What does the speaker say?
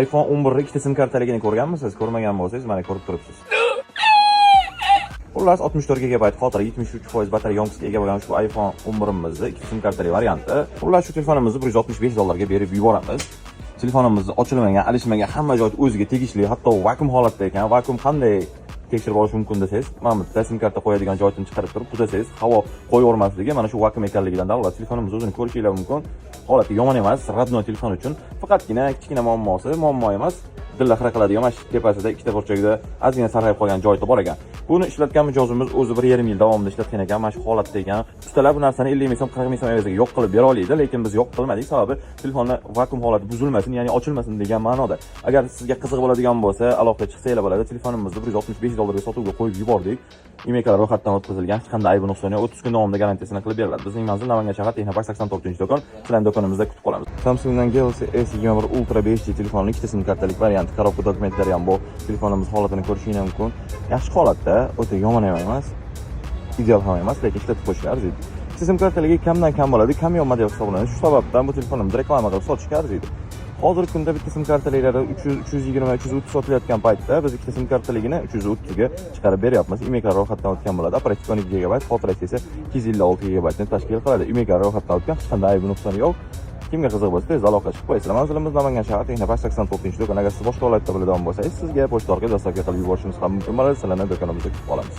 iPhone 11 ikkita sim kartaligini ko'rganmisiz? Ko'rmagan bo'lsangiz, mana ko'rib turibsiz. Xullas 64 GB xotira, 73% batareya yonkisiga ega bo'lgan ushbu iPhone 11imizni ikkita sim kartali varianti. Xullas shu telefonimizni $165 ga berib yuboramiz. Telefonimizni ochilmagan, alishmagan, hamma joyi o'ziga tegishli, hatto vakuum holatda ekan. Vakuum qanday tekshirib olish mumkin desangiz, mana bu sim karta qo'yadigan joydan chiqarib turib, tuzasangiz, havo qo'yavermasligi mana shu vakuum ekanligidan dalolat. Telefonimiz o'zini ko'rishingiz mumkin. Holati yomon emas, radnoy telefon uchun. Faqatgina kichkina muammo emas. Dilla xira qiladigan mana shu tepasida ikkita burchakda ozgina sarg'ayib qolgan joyda bor ekan. Buni ishlatgan mijozimiz o'zi 1,5 yil davomida ishlatgan ekan. Mana shu holatda ekan. Ustalar bu narsani 50 ming so'm, 40 ming so'm evaziga yo'q qilib bera oladi, lekin biz yo'q qilmadik. Sababi telefonni vakuum holati buzilmasin, ya'ni ochilmasin degan ma'noda. Agar sizga qiziq bo'ladigan bo'lsa, aloqa chiqsanglar bo'ladi. Telefonimizni $165 ga sotuvga qo'yib yubordik. Imeklar ro'yxatdan o'tkazilgan, hech qanday aybi nuqsoni yo'q. 30 kun davomida garantiyasini qilib beriladi. Bizning manzil Namangan shahar Texnopark 84-do'kon. Sizlarni do'konimizda kutib qolamiz. Samsung'dan Galaxy S21 Ultra 5G telefonning ikkita sim kartalik varianti, korobka dokumentlari ham bor. Telefonimiz holatini ko'rishingiz mumkin. Yaxshi holatda, o'ta yomon ham emas, ideal ham emas, lekin ishlatib qo'yishga arziydi. Sim kartaligi kamdan kam bo'ladi, kamyon model hisoblanadi. Shu sababdan bu telefonimizni reklama qilib sotishga arziydi. Hozirgi kunda bitta sim kartaliklari 320, 330 sotilayotgan paytda biz ikkita sim kartaligini 330 ga chiqarib beryapmiz. Imeklar ro'yxatdan o'tgan bo'ladi. Operativ 12 GB, xotirasi esa 256 GB ni tashkil qiladi. Imeklar ro'yxatdan o'tgan, hech qanday aybi nuqsoni yo'q. Kimga qiziq bo'lsa, tez aloqa qilib qo'yasizlar. Manzilimiz Namangan shahar Texnopark 84-do'kon. Agar siz boshqa viloyatda bo'ladigan bo'lsangiz, sizga pochta orqali dostavka qilib yuborishimiz ham mumkin bo'ladi. Sizlarni do'konimizda kutib qolamiz.